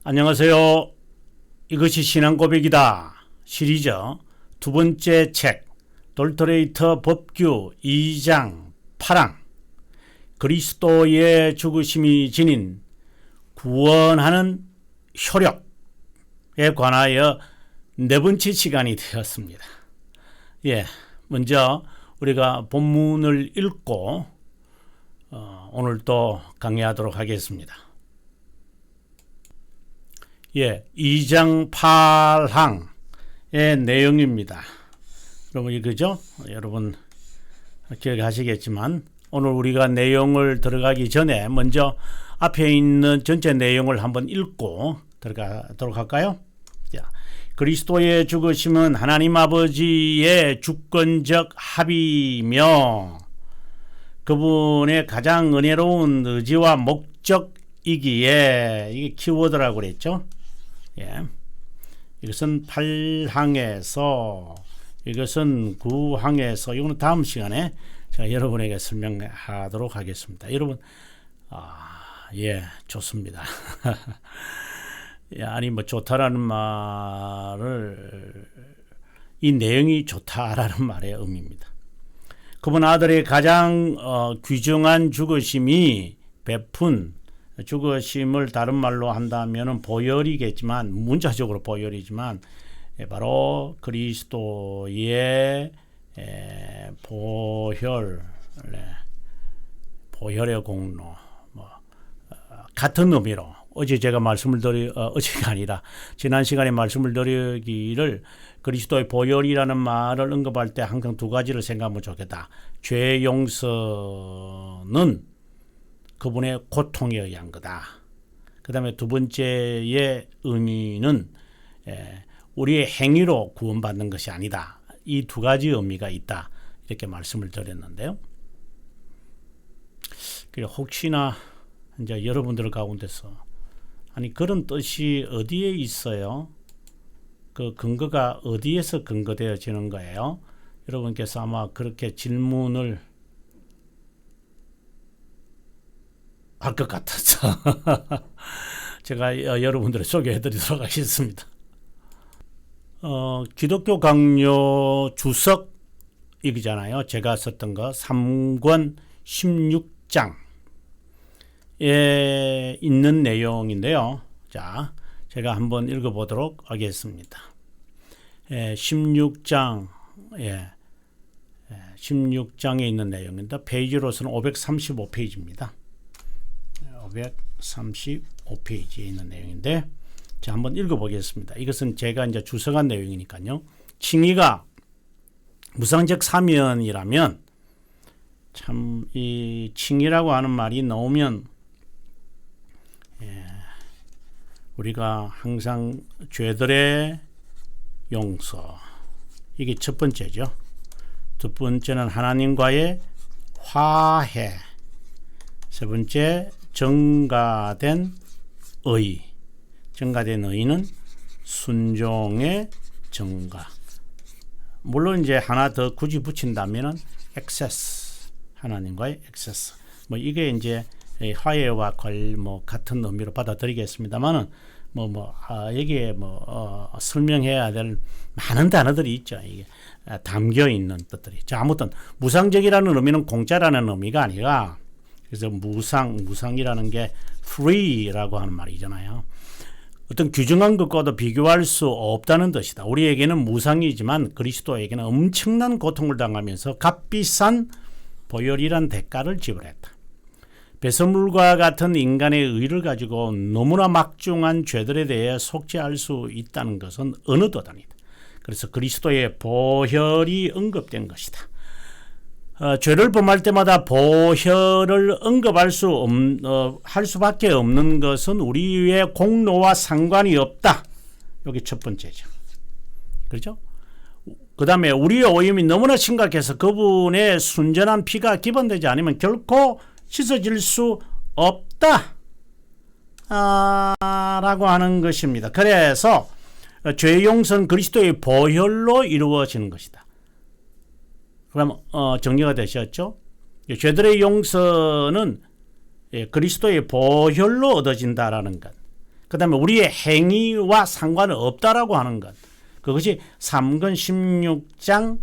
안녕하세요. 이것이 신앙 고백이다 시리즈 두 번째 책 돌터레이터 법규 2장 8항 그리스도의 죽으심이 지닌 구원하는 효력에 관하여 네 번째 시간이 되었습니다. 먼저 우리가 본문을 읽고 오늘 또 강의하도록 하겠습니다. 2장 8항의 내용입니다. 여러분 이거죠? 여러분 기억하시겠지만 오늘 우리가 내용을 들어가기 전에 먼저 앞에 있는 전체 내용을 한번 읽고 들어가도록 할까요? 자, 그리스도의 죽으심은 하나님 아버지의 주권적 합의며 그분의 가장 은혜로운 의지와 목적이기에 이게 키워드라고 그랬죠. 이것은 8항에서 이것은 9항에서 이거는 다음 시간에 제가 여러분에게 설명하도록 하겠습니다. 여러분 좋습니다. 아니 뭐 좋다라는 말을 이 내용이 좋다라는 말의 의미입니다. 그분 아들의 가장 귀중한 죽으심이 베푼 죽으심을 다른 말로 한다면 보혈이겠지만 문자적으로 보혈이지만 바로 그리스도의 보혈의 공로 같은 의미로 어제 제가 어제가 아니라 지난 시간에 말씀을 드리기를 그리스도의 보혈이라는 말을 언급할 때 항상 두 가지를 생각하면 좋겠다. 죄 용서는 그분의 고통에 의한 거다. 그 다음에 두 번째의 의미는 우리의 행위로 구원받는 것이 아니다. 이 두 가지 의미가 있다. 이렇게 말씀을 드렸는데요. 그리고 혹시나 이제 여러분들 가운데서 아니 그런 뜻이 어디에 있어요? 그 근거가 어디에서 근거되어지는 거예요? 여러분께서 아마 그렇게 질문을 할 것 같아서 제가 여러분들을 소개해 드리도록 하겠습니다. 기독교 강요 주석이잖아요. 제가 썼던 거 3권 16장에 있는 내용인데요. 자, 제가 한번 읽어보도록 하겠습니다. 16장에 있는 내용입니다. 페이지로서는 535페이지입니다. 535페이지에 있는 내용인데, 자, 한번 읽어보겠습니다. 이것은 제가 이제 주석한 내용이니까요. 칭의가 무상적 사면이라면, 참, 이 칭의라고 하는 말이 나오면, 우리가 항상 죄들의 용서, 이게 첫 번째죠. 두 번째는 하나님과의 화해, 세 번째 증가된 의. 증가된 의는 순종의 증가. 물론 이제 하나 더 굳이 붙인다면은 액세스. 하나님과의 액세스. 뭐 이게 이제 화해와 같은 의미로 받아들이겠습니다만은 여기에 설명해야 될 많은 단어들이 있죠. 이게 담겨 있는 뜻들이. 자, 아무튼 무상적이라는 의미는 공짜라는 의미가 아니라 그래서 무상이라는 게 free라고 하는 말이잖아요. 어떤 규정한 것과도 비교할 수 없다는 뜻이다. 우리에게는 무상이지만 그리스도에게는 엄청난 고통을 당하면서 값비싼 보혈이란 대가를 지불했다. 배설물과 같은 인간의 의를 가지고 너무나 막중한 죄들에 대해 속죄할 수 있다는 것은 어느 도 아니다. 그래서 그리스도의 보혈이 언급된 것이다. 죄를 범할 때마다 보혈을 언급할 할 수밖에 없는 것은 우리의 공로와 상관이 없다. 여기 첫 번째죠. 그렇죠? 그 다음에 우리의 오염이 너무나 심각해서 그분의 순전한 피가 기반되지 않으면 결코 씻어질 수 없다. 라고 하는 것입니다. 그래서 죄 용서는 그리스도의 보혈로 이루어지는 것이다. 그럼 정리가 되셨죠? 죄들의 용서는 그리스도의 보혈로 얻어진다라는 것. 그 다음에 우리의 행위와 상관은 없다라고 하는 것. 그것이 3권 16장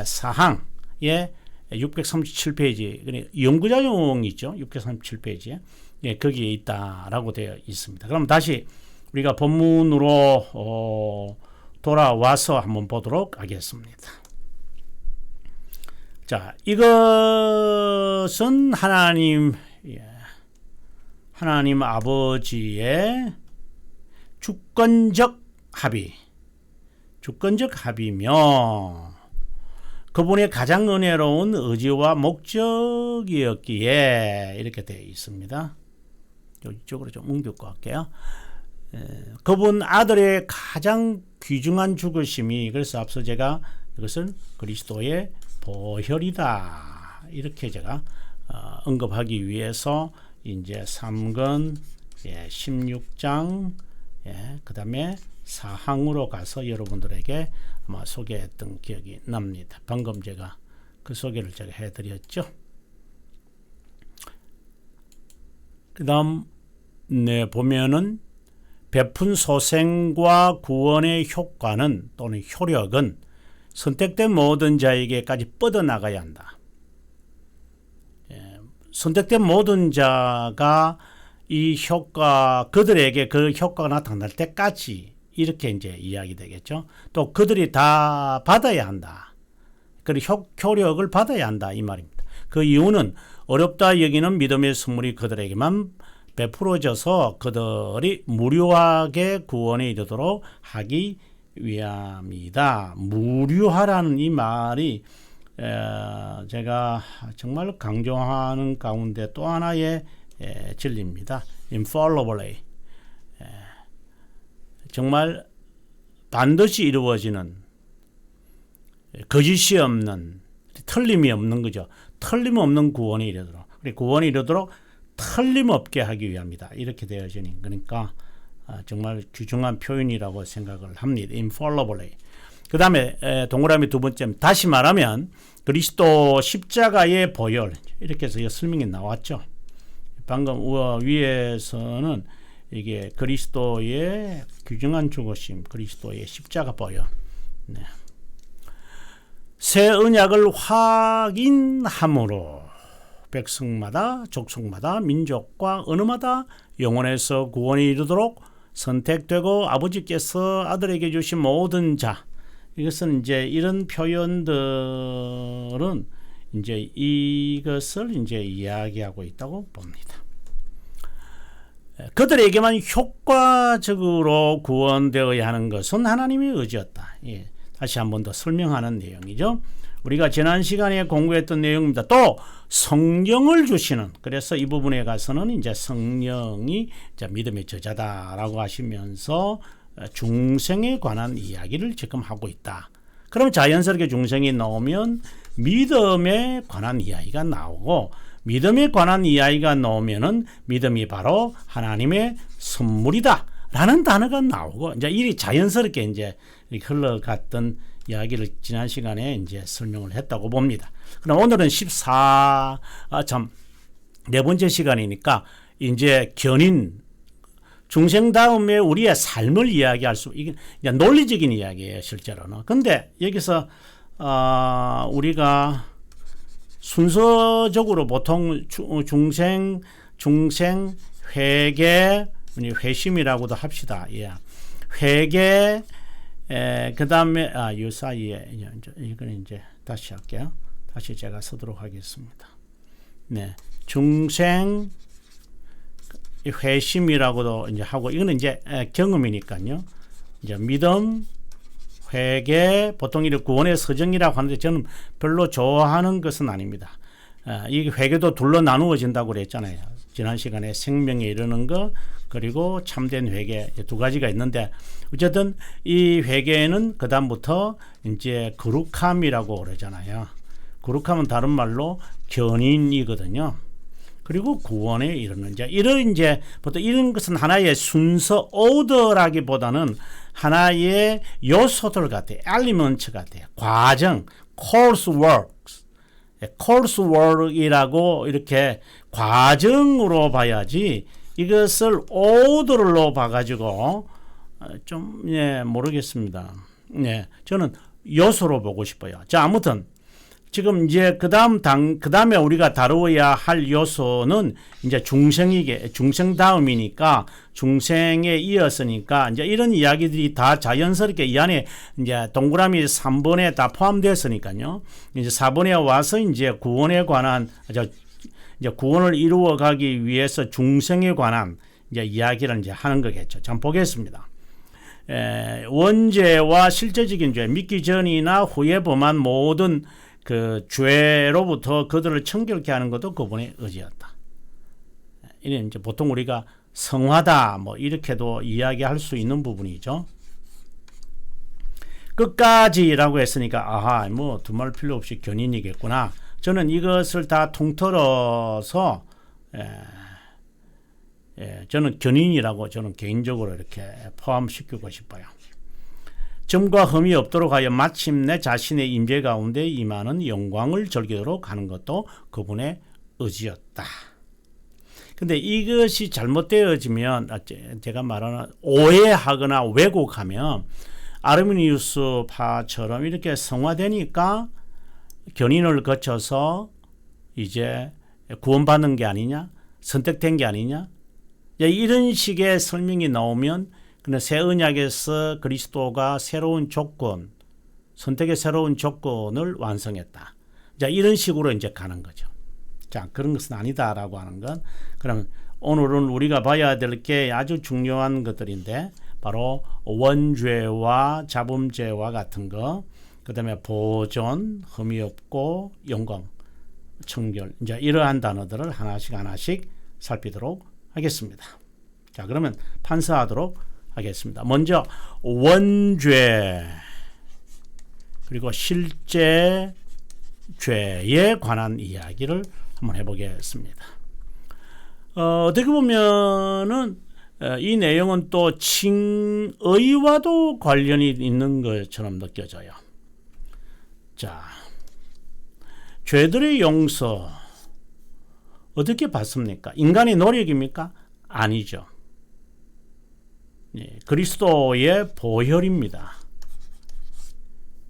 사항의 637페이지 연구자용이 있죠. 637페이지에 거기에 있다라고 되어 있습니다. 그럼 다시 우리가 본문으로 돌아와서 한번 보도록 하겠습니다. 자, 이것은 하나님 아버지의 주권적 합의며 그분의 가장 은혜로운 의지와 목적이었기에 이렇게 되어 있습니다. 이쪽으로 좀 옮기고 할게요. 그분 아들의 가장 귀중한 죽으심이, 그래서 앞서 제가 이것은 그리스도의 보혈이다 이렇게 제가 언급하기 위해서 이제 3권 16장 그 다음에 사항으로 가서 여러분들에게 아마 소개했던 기억이 납니다. 방금 제가 그 소개를 제가 해드렸죠. 그 다음 보면은 베푼 소생과 구원의 효과는 또는 효력은 선택된 모든 자에게까지 뻗어나가야 한다. 선택된 모든 자가 이 효과, 그들에게 그 효과가 나타날 때까지 이렇게 이제 이야기 되겠죠. 또 그들이 다 받아야 한다. 그리고 효력을 받아야 한다 이 말입니다. 그 이유는 어렵다 여기는 믿음의 선물이 그들에게만 베풀어져서 그들이 무료하게 구원에 이르도록 하기 위함이다. 무료하라는 이 말이 제가 정말 강조하는 가운데 또 하나의 진리입니다. infallibly, 정말 반드시 이루어지는, 거짓이 없는, 틀림이 없는 거죠. 틀림없는 구원에 이르도록, 구원에 이르도록 틀림없게 하기 위함이다. 이렇게 되어지는 거니까 정말 귀중한 표현이라고 생각을 합니다. infallibly. 그 다음에 동그라미 두 번째, 다시 말하면 그리스도 십자가의 보혈, 이렇게 해서 설명이 나왔죠. 방금 위에서는 이게 그리스도의 귀중한 죽으심, 그리스도의 십자가 보혈. 네. 새 언약을 확인함으로 백성마다, 족속마다, 민족과 언어마다 영원에서 구원에 이르도록 선택되고 아버지께서 아들에게 주신 모든 자, 이것은 이제 이런 표현들은 이제 이것을 이제 이야기하고 있다고 봅니다. 그들에게만 효과적으로 구원되어야 하는 것은 하나님의 의지였다. 다시 한 번 더 설명하는 내용이죠. 우리가 지난 시간에 공부했던 내용입니다. 또 성령을 주시는, 그래서 이 부분에 가서는 이제 성령이 이제 믿음의 저자다라고 하시면서 중생에 관한 이야기를 지금 하고 있다. 그럼 자연스럽게 중생이 나오면 믿음에 관한 이야기가 나오고, 믿음에 관한 이야기가 나오면은 믿음이 바로 하나님의 선물이다 라는 단어가 나오고, 이제 이 자연스럽게 이제 흘러갔던 이야기를 지난 시간에 이제 설명을 했다고 봅니다. 그럼 오늘은 네 번째 시간이니까 이제 견인, 중생 다음에 우리의 삶을 이야기할 수, 이게 논리적인 이야기예요, 실제로는. 근데 여기서 우리가 순서적으로 보통 중생 회개, 회심이라고도 합시다. 회개, 그 다음에 이 사이에 이건 이제 다시 할게요. 다시 제가 쓰도록 하겠습니다. 네, 중생 회심이라고도 이제 하고, 이거는 이제 경험이니까요. 이제 믿음, 회개, 보통 이렇게 구원의 서정이라고 하는데 저는 별로 좋아하는 것은 아닙니다. 이 회개도 둘로 나누어진다고 그랬잖아요. 지난 시간에 생명에 이르는 것, 그리고 참된 회개, 두 가지가 있는데, 어쨌든 이 회개는 그 다음부터 이제 거룩함이라고 그러잖아요. 거룩함은 다른 말로 견인이거든요. 그리고 구원에 이르는 자, 이제 보통 이런 것은 하나의 순서, 오더라기보다는 하나의 요소들 같아요. 엘리먼트 같아요. 과정, coursework이라고 이렇게 과정으로 봐야지 이것을 오더로 봐가지고 좀 모르겠습니다. 저는 요소로 보고 싶어요. 자, 아무튼 지금 이제 그다음에 우리가 다루어야 할 요소는 이제 중생 다음이니까 중생에 이었으니까 이제 이런 이야기들이 다 자연스럽게 이 안에 이제 동그라미 3번에 다 포함되었으니까요. 이제 4번에 와서 이제 구원에 관한 이제 구원을 이루어 가기 위해서 중생에 관한 이제 이야기를 이제 하는 거겠죠. 자, 보겠습니다. 원죄와 실제적인 죄, 믿기 전이나 후에 범한 모든 그 죄로부터 그들을 청결케 하는 것도 그분의 의지였다. 이는 이제 보통 우리가 성화다 뭐 이렇게도 이야기할 수 있는 부분이죠. 끝까지라고 했으니까 아하 뭐 두말 필요 없이 견인이겠구나. 저는 이것을 다 통틀어서 저는 견인이라고 저는 개인적으로 이렇게 포함시키고 싶어요. 점과 흠이 없도록 하여 마침내 자신의 임재 가운데 임하는 영광을 즐기도록 하는 것도 그분의 의지였다. 근데 이것이 잘못되어지면 제가 말하는 오해하거나 왜곡하면 아르미니우스파처럼 이렇게 성화되니까 견인을 거쳐서 이제 구원받는 게 아니냐, 선택된 게 아니냐, 이런 식의 설명이 나오면 근데 새 언약에서 그리스도가 새로운 조건, 선택의 새로운 조건을 완성했다. 자, 이런 식으로 이제 가는 거죠. 자, 그런 것은 아니다라고 하는 건, 그러면 오늘은 우리가 봐야 될 게 아주 중요한 것들인데, 바로 원죄와 자범죄와 같은 거, 그 다음에 보존, 흠이 없고 영광, 청결, 이제 이러한 단어들을 하나씩 살피도록 하겠습니다. 자, 그러면 판사하도록 하겠습니다. 먼저 원죄 그리고 실제 죄에 관한 이야기를 한번 해보겠습니다. 어떻게 보면은 이 내용은 또 칭의와도 관련이 있는 것처럼 느껴져요. 자, 죄들의 용서 어떻게 받습니까? 인간의 노력입니까? 아니죠. 그리스도의 보혈입니다.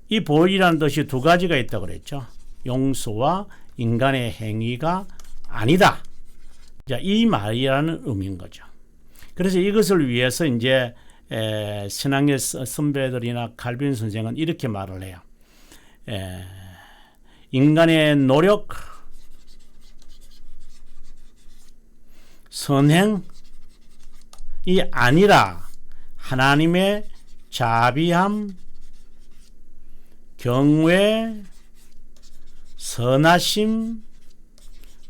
이 보혈이라는 뜻이 두 가지가 있다고 그랬죠. 용서와 인간의 행위가 아니다. 자, 이 말이라는 의미인 거죠. 그래서 이것을 위해서 이제 신앙의 선배들이나 칼빈 선생은 이렇게 말을 해요. 인간의 노력, 선행이 아니라 하나님의 자비함, 경외, 선하심,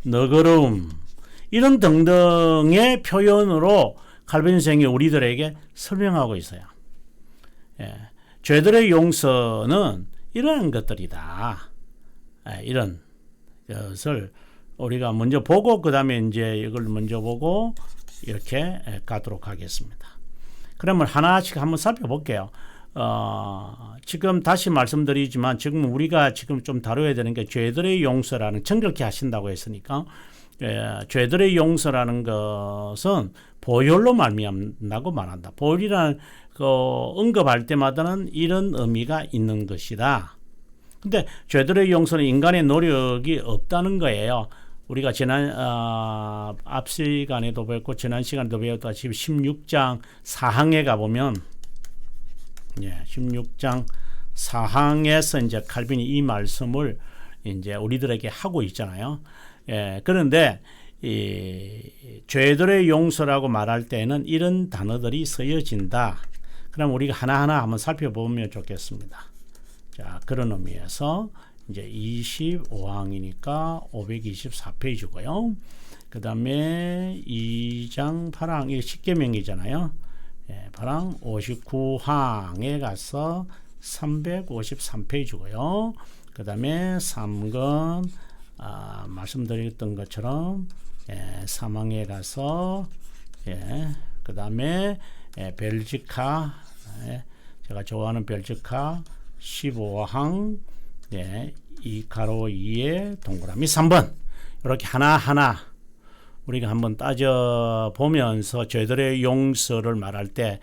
너그러움 이런 등등의 표현으로 칼빈 선생이 우리들에게 설명하고 있어요. 죄들의 용서는 이런 것들이다. 이런 것을 우리가 먼저 보고 그 다음에 이제 이걸 먼저 보고 이렇게 가도록 하겠습니다. 그러면 하나씩 한번 살펴볼게요. 지금 다시 말씀드리지만 지금 우리가 지금 좀 다뤄야 되는 게 죄들의 용서라는 정결케 하신다고 했으니까 죄들의 용서라는 것은 보혈로 말미암다고 말한다. 보혈이라는 언급할 때마다는 이런 의미가 있는 것이다. 근데 죄들의 용서는 인간의 노력이 없다는 거예요. 우리가 지난 앞 시간에도 배웠고 지난 시간에도 배웠다시피 16장 4항에 가보면 16장 4항에서 이제 칼빈이 이 말씀을 이제 우리들에게 하고 있잖아요. 그런데 이 죄들의 용서라고 말할 때는 이런 단어들이 쓰여진다. 그럼 우리가 하나하나 한번 살펴보면 좋겠습니다. 자, 그런 의미에서 이제 25항이니까 524페이지고요. 그 다음에 2장 8항, 이게 10계명이잖아요. 8항 59항에 가서 353페이지고요. 그 다음에 3건 말씀드렸던 것처럼 3항에 가서 그 다음에 벨지카, 제가 좋아하는 벨지카 15항, 이 가로 2에 동그라미 3번 이렇게 하나하나 우리가 한번 따져 보면서 저희들의 용서를 말할 때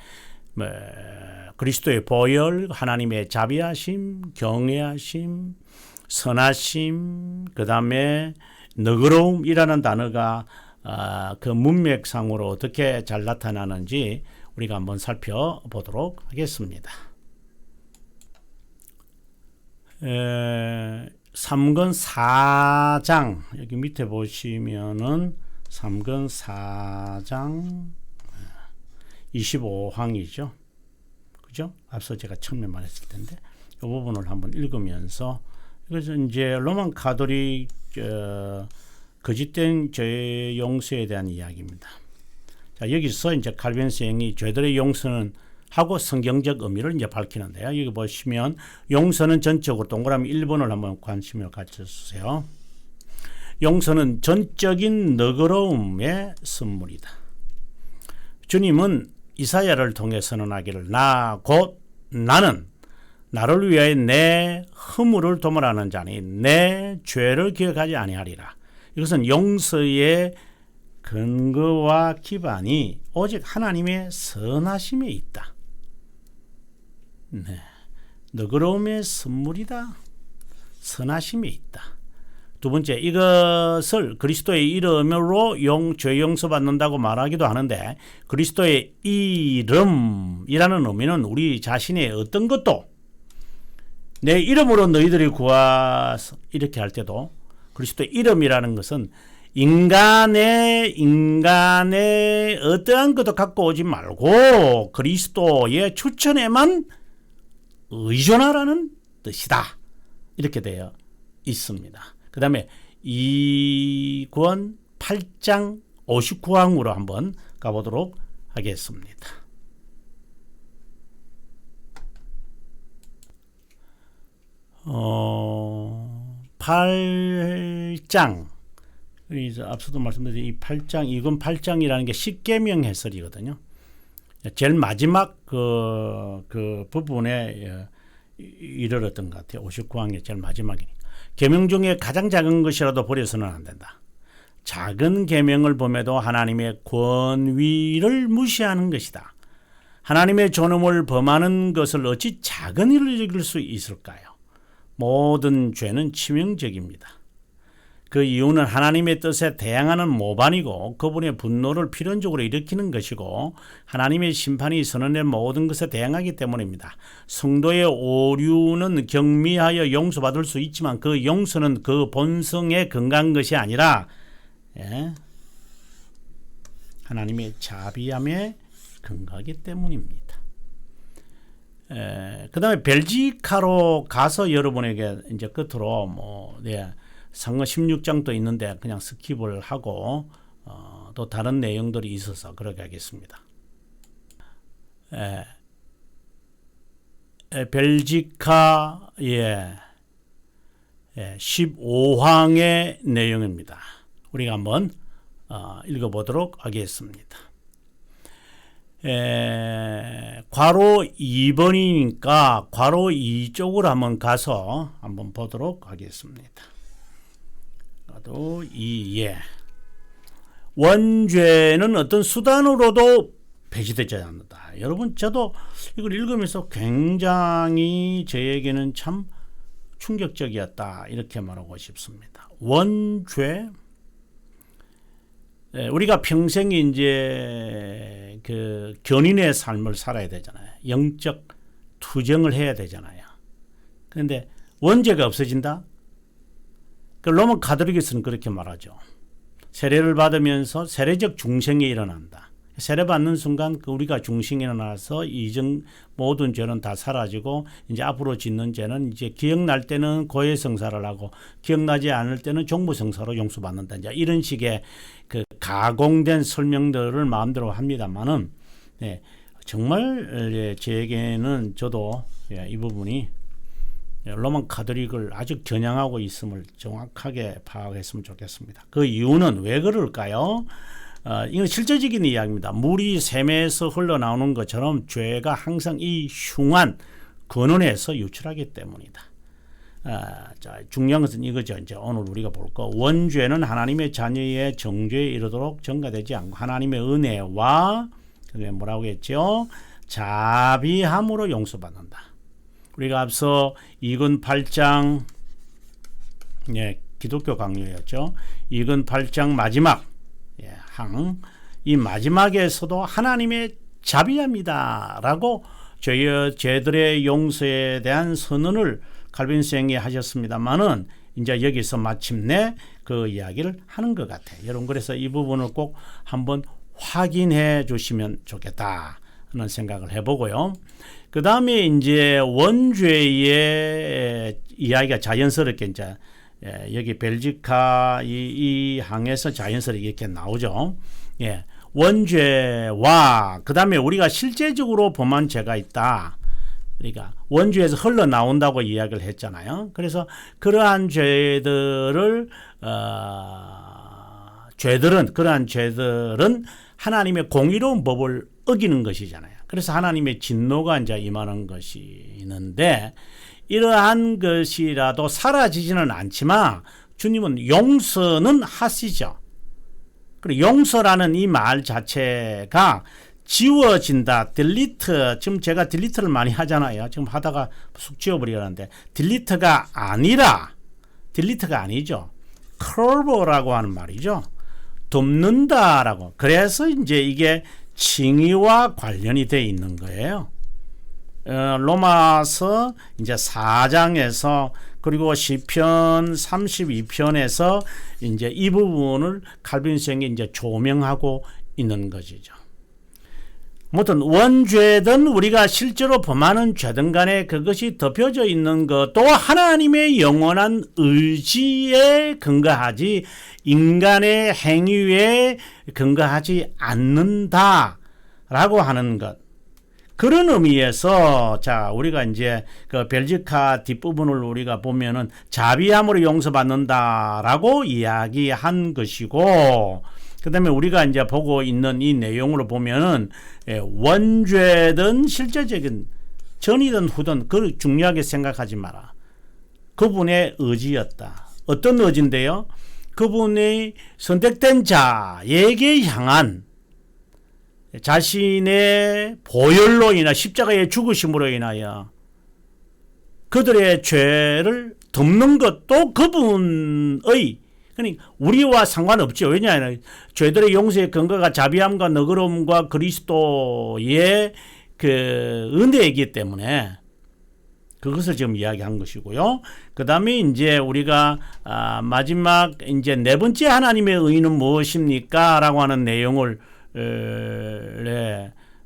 그리스도의 보혈, 하나님의 자비하심, 경외하심, 선하심, 그 다음에 너그러움이라는 단어가 그 문맥상으로 어떻게 잘 나타나는지 우리가 한번 살펴보도록 하겠습니다. 3권 4장 여기 밑에 보시면은 3권 4장 25항이죠. 그죠? 앞서 제가 처음에 말했을 텐데 이 부분을 한번 읽으면서 이것은 이제 로만 가톨릭 거짓된 죄 용서에 대한 이야기입니다. 자, 여기서 이제 칼빈 선생이 죄들의 용서는 하고 성경적 의미를 이제 밝히는데요. 여기 보시면 용서는 전적으로 동그라미 1번을 한번 관심을 가져주세요. 용서는 전적인 너그러움의 선물이다. 주님은 이사야를 통해 선언하기를 곧 나는 나를 위하여 내 허물을 도말하는 자니 내 죄를 기억하지 아니하리라. 이것은 용서의 근거와 기반이 오직 하나님의 선하심에 있다. 네. 너그러움의 선물이다. 선하심에 있다. 두 번째, 이것을 그리스도의 이름으로 죄 용서받는다고 말하기도 하는데 그리스도의 이름이라는 의미는 우리 자신의 어떤 것도 내 이름으로 너희들이 구하서 이렇게 할 때도 그리스도의 이름이라는 것은 인간의 어떠한 것도 갖고 오지 말고 그리스도의 추천에만 의존하라는 뜻이다. 이렇게 되어 있습니다. 그 다음에 2권 8장 59항으로 한번 가보도록 하겠습니다. 어, 8장 앞서도 말씀드린 이 8장 2권 8장이라는 게 십계명 해설이거든요. 제일 마지막 그 부분에 이르렀던 것 같아요. 59항의 제일 마지막이니까. 계명 중에 가장 작은 것이라도 버려서는 안 된다. 작은 계명을 범해도 하나님의 권위를 무시하는 것이다. 하나님의 존엄을 범하는 것을 어찌 작은 일을 여길 수 있을까요? 모든 죄는 치명적입니다. 그 이유는 하나님의 뜻에 대항하는 모반이고 그분의 분노를 필연적으로 일으키는 것이고 하나님의 심판이 선언된 모든 것에 대항하기 때문입니다. 성도의 오류는 경미하여 용서받을 수 있지만 그 용서는 그 본성에 근거한 것이 아니라 하나님의 자비함에 근거하기 때문입니다. 그 다음에 벨지카로 가서 여러분에게 이제 끝으로 상어 16장도 있는데 그냥 스킵을 하고 또 다른 내용들이 있어서 그렇게 하겠습니다. 벨지카의 15항의 내용입니다. 우리가 한번 읽어보도록 하겠습니다. 괄호 2번이니까 괄호 2쪽으로 한번 가서 한번 보도록 하겠습니다. 괄호 2에 원죄는 어떤 수단으로도 배제되지 않는다. 여러분 저도 이걸 읽으면서 굉장히 저에게는 참 충격적이었다 이렇게 말하고 싶습니다. 원죄 우리가 평생 이제 그 견인의 삶을 살아야 되잖아요. 영적 투쟁을 해야 되잖아요. 그런데 원죄가 없어진다? 그 로마 가톨릭에서는 그렇게 말하죠. 세례를 받으면서 세례적 중생이 일어난다. 세례 받는 순간 우리가 중생이 일어나서 이전 모든 죄는 다 사라지고 이제 앞으로 짓는 죄는 이제 기억날 때는 고해성사를 하고 기억나지 않을 때는 종부성사로 용서받는다. 이제 이런 식의 그 가공된 설명들을 마음대로 합니다만은 정말 제게는 저도 이 부분이 로만 가톨릭을 아주 겨냥하고 있음을 정확하게 파악했으면 좋겠습니다. 그 이유는 왜 그럴까요? 이건 실제적인 이야기입니다. 물이 샘에서 흘러나오는 것처럼 죄가 항상 이 흉한 근원에서 유출하기 때문이다. 자, 중요한 것은 이거죠. 이제 오늘 우리가 볼 거. 원죄는 하나님의 자녀의 정죄에 이르도록 전가되지 않고 하나님의 은혜와 그게 뭐라고 했죠? 자비함으로 용서받는다. 우리가 앞서 이근 8장 기독교 강요였죠. 이근 8장 마지막 이 마지막에서도 하나님의 자비합니다라고 죄들의 용서에 대한 선언을 칼빈 선생이 하셨습니다만은 이제 여기서 마침내 그 이야기를 하는 것 같아요. 여러분 그래서 이 부분을 꼭 한번 확인해 주시면 좋겠다 하는 생각을 해보고요. 그 다음에 이제 원죄의 이야기가 자연스럽게 이제 여기 벨지카 이 항에서 자연스럽게 이렇게 나오죠. 원죄와 그 다음에 우리가 실제적으로 범한 죄가 있다. 그러니까 원죄에서 흘러나온다고 이야기를 했잖아요. 그래서 그러한 죄들은 그러한 죄들은 하나님의 공의로운 법을 어기는 것이잖아요. 그래서 하나님의 진노가 이제 임하는 것이 있는데 이러한 것이라도 사라지지는 않지만 주님은 용서는 하시죠. 그리고 용서라는 이 말 자체가 지워진다. 딜리트. 지금 제가 딜리트를 많이 하잖아요. 지금 하다가 쑥 지워버리려는데 딜리트가 아니죠. 커버라고 하는 말이죠. 덮는다라고. 그래서 이제 이게 칭의와 관련이 돼 있는 거예요. 로마서 이제 4장에서 그리고 시편 32편에서 이제 이 부분을 칼빈 선생이 이제 조명하고 있는 것이죠. 아무튼 원죄든 우리가 실제로 범하는 죄든 간에 그것이 덮여져 있는 것도 하나님의 영원한 의지에 근거하지 인간의 행위에 근거하지 않는다라고 하는 것. 그런 의미에서 자 우리가 이제 그 벨지카 뒷부분을 우리가 보면은 자비함으로 용서받는다라고 이야기한 것이고 그 다음에 우리가 이제 보고 있는 이 내용으로 보면은 원죄든 실제적인 전이든 후든 그걸 중요하게 생각하지 마라. 그분의 의지였다. 어떤 의지인데요? 그분의 선택된 자에게 향한 자신의 보혈로 인하 십자가의 죽으심으로 인하여 그들의 죄를 덮는 것도 그분의 그러니까 우리와 상관없죠. 왜냐하면 죄들의 용서의 근거가 자비함과 너그러움과 그리스도의 그 은혜이기 때문에 그것을 지금 이야기한 것이고요. 그 다음에 이제 우리가 마지막 이제 네 번째 하나님의 의는 무엇입니까? 라고 하는 내용을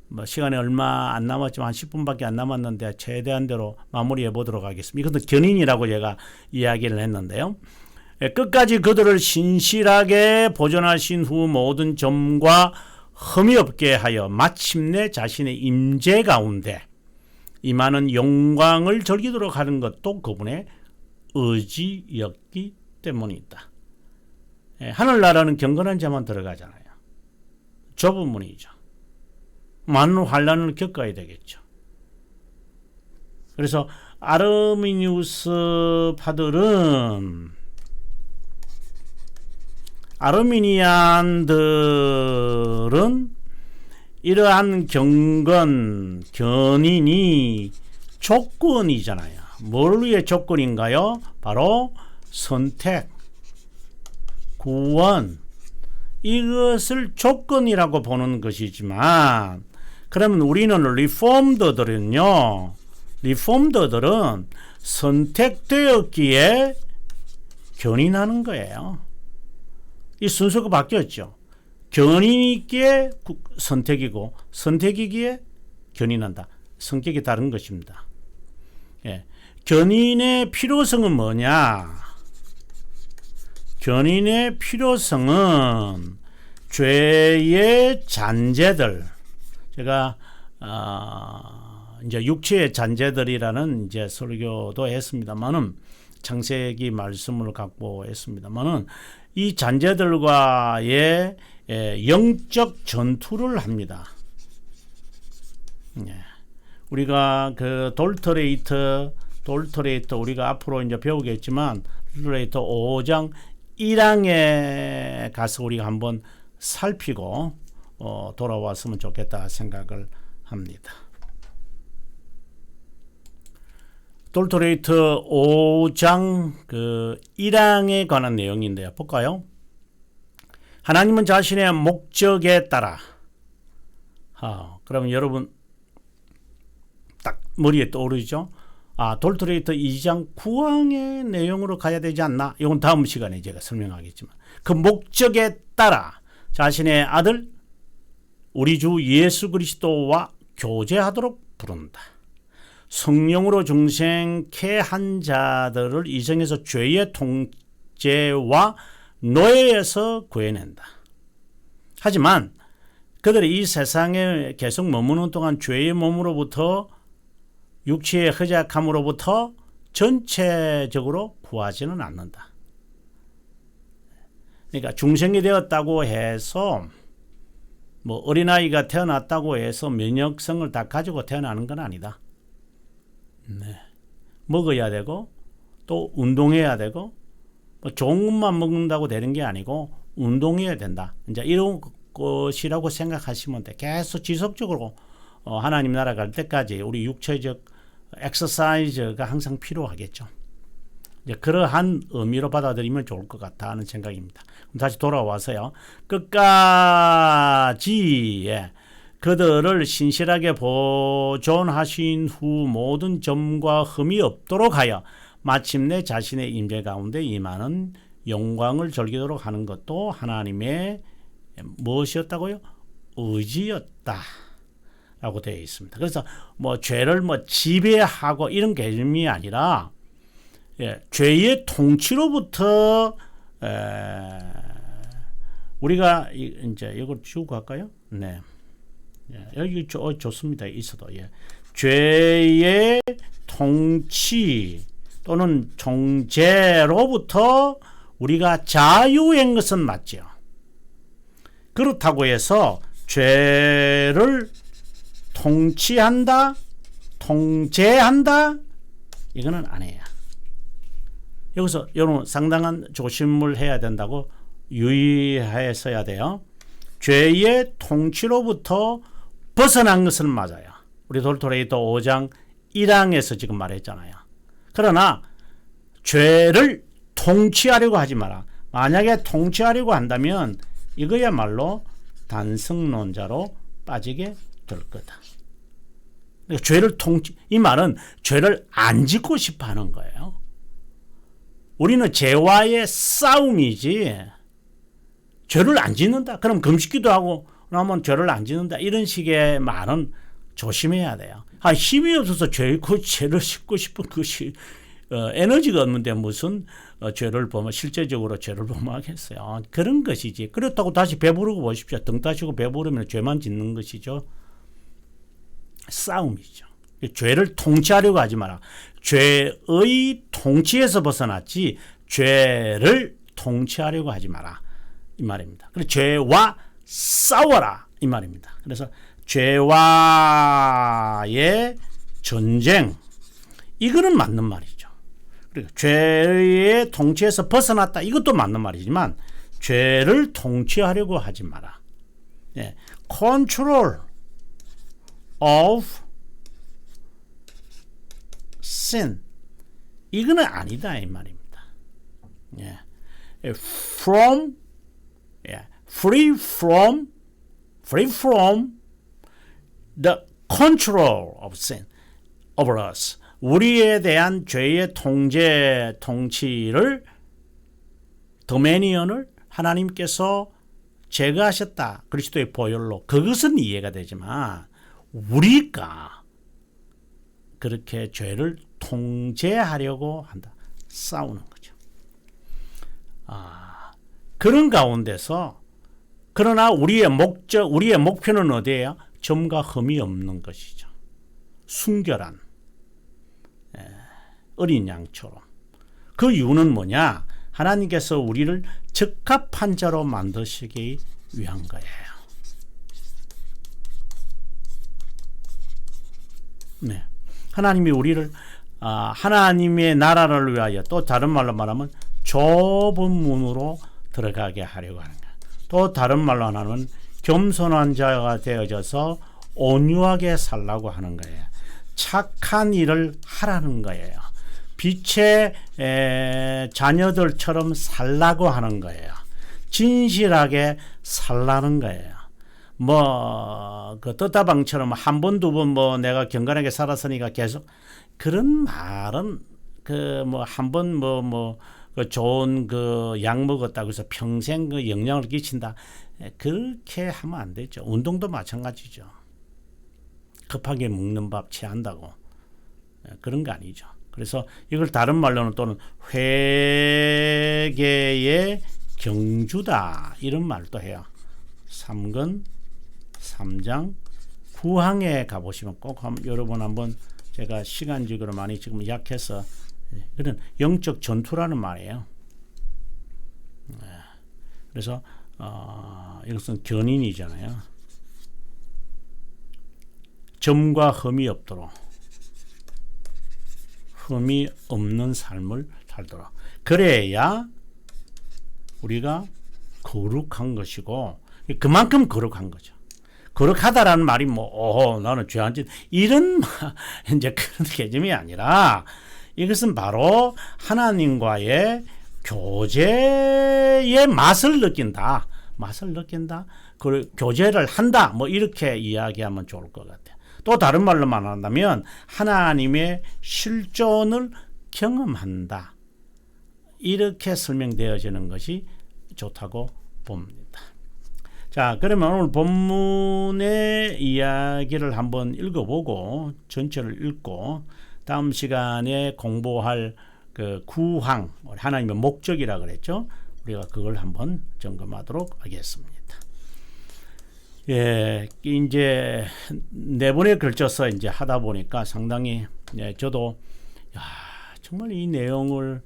뭐 시간이 얼마 안 남았지만 한 10분밖에 안 남았는데 최대한 대로 마무리해 보도록 하겠습니다. 이것도 견인이라고 제가 이야기를 했는데요. 끝까지 그들을 신실하게 보존하신 후 모든 점과 흠이 없게 하여 마침내 자신의 임재 가운데 임하는 영광을 즐기도록 하는 것도 그분의 의지였기 때문이다. 하늘나라는 경건한 자만 들어가잖아요. 좁은 문이죠. 많은 환난을 겪어야 되겠죠. 그래서 아르미니우스 파들은 아르미니안들은 이러한 견인이 조건이잖아요. 뭘 위해 조건인가요? 바로 선택, 구원, 이것을 조건이라고 보는 것이지만 그러면 우리는 리폼더들은 선택되었기에 견인하는 거예요. 이 순서가 바뀌었죠. 견인이기에 선택이고 선택이기에 견인한다. 성격이 다른 것입니다. 견인의 필요성은 뭐냐? 견인의 필요성은 죄의 잔재들, 제가 이제 육체의 잔재들이라는 이제 설교도 했습니다만은 창세기 말씀을 갖고 했습니다만은 이 잔재들과의 영적 전투를 합니다. 우리가 그 돌터레이터 돌토레이터 우리가 앞으로 이제 배우겠지만 돌토레이터 5장 1항에 가서 우리가 한번 살피고 돌아왔으면 좋겠다 생각을 합니다. 돌토레이터 5장 1항에 관한 내용인데요. 볼까요? 하나님은 자신의 목적에 따라 그러면 여러분 딱 머리에 떠오르죠? 돌토레이터 2장 9항의 내용으로 가야 되지 않나? 이건 다음 시간에 제가 설명하겠지만 그 목적에 따라 자신의 아들 우리 주 예수 그리스도와 교제하도록 부른다. 성령으로 중생케 한 자들을 이성에서 죄의 통제와 노예에서 구해낸다. 하지만 그들이 이 세상에 계속 머무는 동안 죄의 몸으로부터 육체의 허약함으로부터 전체적으로 구하지는 않는다. 그러니까 중생이 되었다고 해서 뭐 어린아이가 태어났다고 해서 면역성을 다 가지고 태어나는 건 아니다. 네. 먹어야 되고 또 운동해야 되고 뭐 좋은 것만 먹는다고 되는 게 아니고 운동해야 된다. 이제 이런 것이라고 생각하시면 돼. 계속 지속적으로 하나님 나라 갈 때까지 우리 육체적 엑서사이즈가 항상 필요하겠죠. 이제 그러한 의미로 받아들이면 좋을 것 같다 하는 생각입니다. 그럼 다시 돌아와서요. 끝까지 그들을 신실하게 보존하신 후 모든 점과 흠이 없도록 하여 마침내 자신의 임재 가운데 임하는 영광을 즐기도록 하는 것도 하나님의 무엇이었다고요? 의지였다 라고 되어 있습니다. 그래서 뭐 죄를 지배하고 이런 개념이 아니라 죄의 통치로부터 우리가 이제 이걸 지우고 할까요? 네. 여기 좋습니다. 있어도 죄의 통치 또는 통제로부터 우리가 자유한 것은 맞죠. 그렇다고 해서 죄를 통치한다, 통제한다 이거는 아니에요. 여기서 여러분 상당한 조심을 해야 된다고 유의했어야 돼요. 죄의 통치로부터 벗어난 것은 맞아요. 우리 돌토레이터 5장 1항에서 지금 말했잖아요. 그러나 죄를 통치하려고 하지 마라. 만약에 통치하려고 한다면 이거야말로 단성론자로 빠지게 될 거다. 그러니까 죄를 이 말은 죄를 안 짓고 싶어 하는 거예요. 우리는 죄와의 싸움이지 죄를 안 짓는다. 그럼 금식기도 하고 그러면 죄를 안 짓는다. 이런 식의 말은 조심해야 돼요. 힘이 없어서 죄를 짓고 싶은 것이 에너지가 없는데 무슨 죄를 실제적으로 죄를 범하겠어요. 그런 것이지. 그렇다고 다시 배부르고 보십시오. 등 따시고 배부르면 죄만 짓는 것이죠. 싸움이죠. 죄를 통치하려고 하지 마라. 죄의 통치에서 벗어났지 죄를 통치하려고 하지 마라. 이 말입니다. 그래서 죄와 싸워라. 이 말입니다. 그래서 죄와의 전쟁 이거는 맞는 말이죠. 그리고 죄의 통치에서 벗어났다. 이것도 맞는 말이지만 죄를 통치하려고 하지 마라. Control of sin 이거는 아니다 이 말입니다. Free from the control of sin over us. 우리에 대한 죄의 통치를 도메니언을 하나님께서 제거하셨다. 그리스도의 보혈로. 그것은 이해가 되지만 우리가 그렇게 죄를 통제하려고 한다. 싸우는 거죠. 그런 가운데서 그러나 우리의 목표는 어디예요? 점과 흠이 없는 것이죠. 순결한 어린 양처럼. 그 이유는 뭐냐? 하나님께서 우리를 적합한 자로 만드시기 위한 거예요. 네. 하나님이 우리를 하나님의 나라를 위하여, 또 다른 말로 말하면 좁은 문으로 들어가게 하려고 하는 거야. 또 다른 말로 하나는 겸손한 자가 되어져서 온유하게 살라고 하는 거예요. 착한 일을 하라는 거예요. 빛의 자녀들처럼 살라고 하는 거예요. 진실하게 살라는 거예요. 그 떴다방처럼 한 번, 두 번 내가 경건하게 살았으니까 계속 그런 말은 한 번 그 좋은 약 먹었다고 해서 평생 영향을 끼친다. 그렇게 하면 안 되죠. 운동도 마찬가지죠. 급하게 먹는 밥 취한다고 그런 거 아니죠. 그래서 이걸 다른 말로는 또는 회개의 경주다 이런 말도 해요. 3권 3장 9항에 가보시면 꼭 여러분 한번, 제가 시간적으로 많이 지금 약해서 그런 영적 전투라는 말이에요. 그래서 이것은 견인이잖아요. 점과 흠이 없도록, 흠이 없는 삶을 살도록, 그래야 우리가 거룩한 것이고, 그만큼 거룩한 거죠. 거룩하다라는 말이 나는 죄 안 짓, 이런 이제 그런 개념이 아니라, 이것은 바로 하나님과의 교제의 맛을 느낀다. 그 교제를 한다. 이렇게 이야기하면 좋을 것 같아요. 또 다른 말로 말한다면 하나님의 실존을 경험한다. 이렇게 설명되어지는 것이 좋다고 봅니다. 자, 그러면 오늘 본문의 이야기를 한번 읽어보고 전체를 읽고 다음 시간에 공부할 그 구항, 하나님의 목적이라 그랬죠. 우리가 그걸 한번 점검하도록 하겠습니다. 예, 이제 네 번에 걸쳐서 이제 하다 보니까 상당히 저도 정말 이 내용을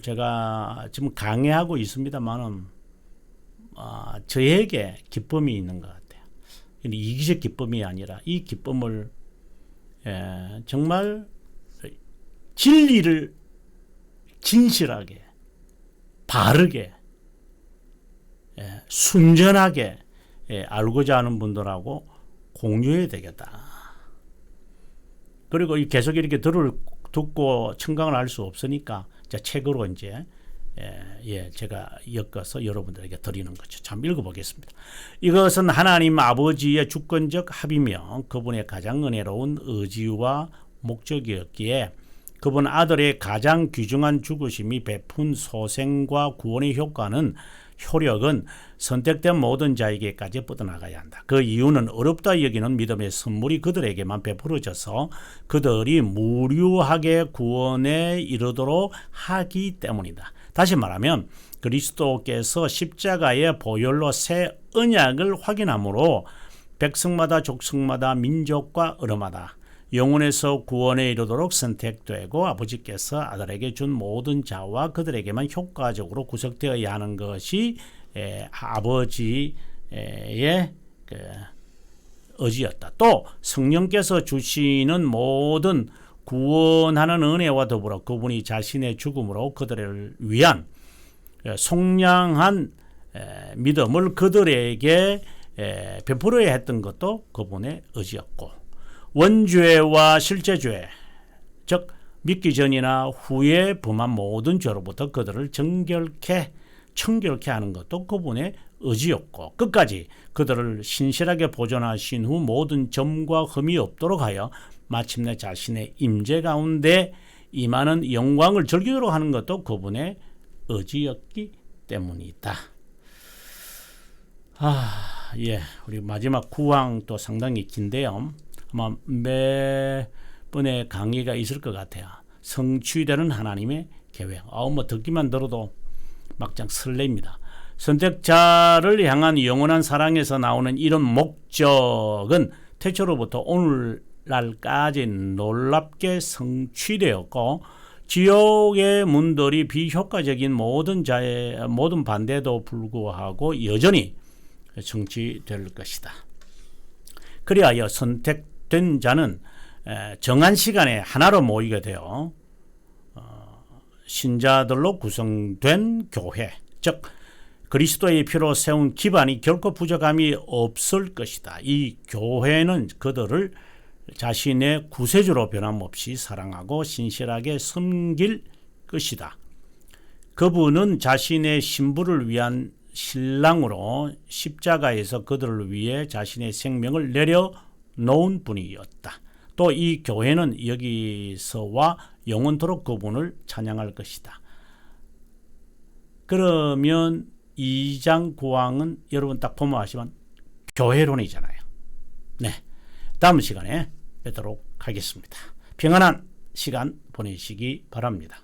제가 지금 강의하고 있습니다만은 저에게 기쁨이 있는 것 같아요. 이기적 기쁨이 아니라 이 기쁨을 정말 진리를 진실하게, 바르게, 순전하게 알고자 하는 분들하고 공유해야 되겠다. 그리고 계속 이렇게 듣고 청강을 할 수 없으니까 책으로 이제 제가 엮어서 여러분들에게 드리는 거죠. 참 읽어보겠습니다. 이것은 하나님 아버지의 주권적 합이며 그분의 가장 은혜로운 의지와 목적이었기에 그분 아들의 가장 귀중한 죽으심이 베푼 소생과 구원의 효력은 선택된 모든 자에게까지 뻗어나가야 한다. 그 이유는 어렵다 여기는 믿음의 선물이 그들에게만 베풀어져서 그들이 무료하게 구원에 이르도록 하기 때문이다. 다시 말하면 그리스도께서 십자가의 보혈로 새 언약을 확인함으로 백성마다 족속마다 민족과 언어마다 영혼에서 구원에 이르도록 선택되고 아버지께서 아들에게 준 모든 자와 그들에게만 효과적으로 구속되어야 하는 것이 아버지의 의지였다. 또 성령께서 주시는 모든 구원하는 은혜와 더불어 그분이 자신의 죽음으로 그들을 위한 속량한 믿음을 그들에게 베풀어야 했던 것도 그분의 의지였고, 원죄와 실제죄, 즉 믿기 전이나 후에 범한 모든 죄로부터 그들을 청결케 하는 것도 그분의 의지였고, 끝까지 그들을 신실하게 보존하신 후 모든 점과 흠이 없도록 하여 마침내 자신의 임재 가운데 임하는 영광을 즐기도록 하는 것도 그분의 의지였기 때문이다. 우리 마지막 구항 또 상당히 긴데요. 아마 몇 번의 강의가 있을 것 같아요. 성취되는 하나님의 계획. 듣기만 들어도 막장 설렙니다. 선택자를 향한 영원한 사랑에서 나오는 이런 목적은 태초로부터 오늘날까지 놀랍게 성취되었고, 지옥의 문들이 비효과적인 모든 반대도 불구하고 여전히 성취될 것이다. 그리하여 선택된 자는 정한 시간에 하나로 모이게 되어 신자들로 구성된 교회, 즉 그리스도의 피로 세운 기반이 결코 부족함이 없을 것이다. 이 교회는 그들을 자신의 구세주로 변함없이 사랑하고 신실하게 섬길 것이다. 그분은 자신의 신부를 위한 신랑으로 십자가에서 그들을 위해 자신의 생명을 내려놓은 분이었다. 또 이 교회는 여기서와 영원토록 그분을 찬양할 것이다. 그러면 2장 9항은 여러분 딱 보면 아시면 교회론이잖아요. 네, 다음 시간에 뵙도록 하겠습니다. 평안한 시간 보내시기 바랍니다.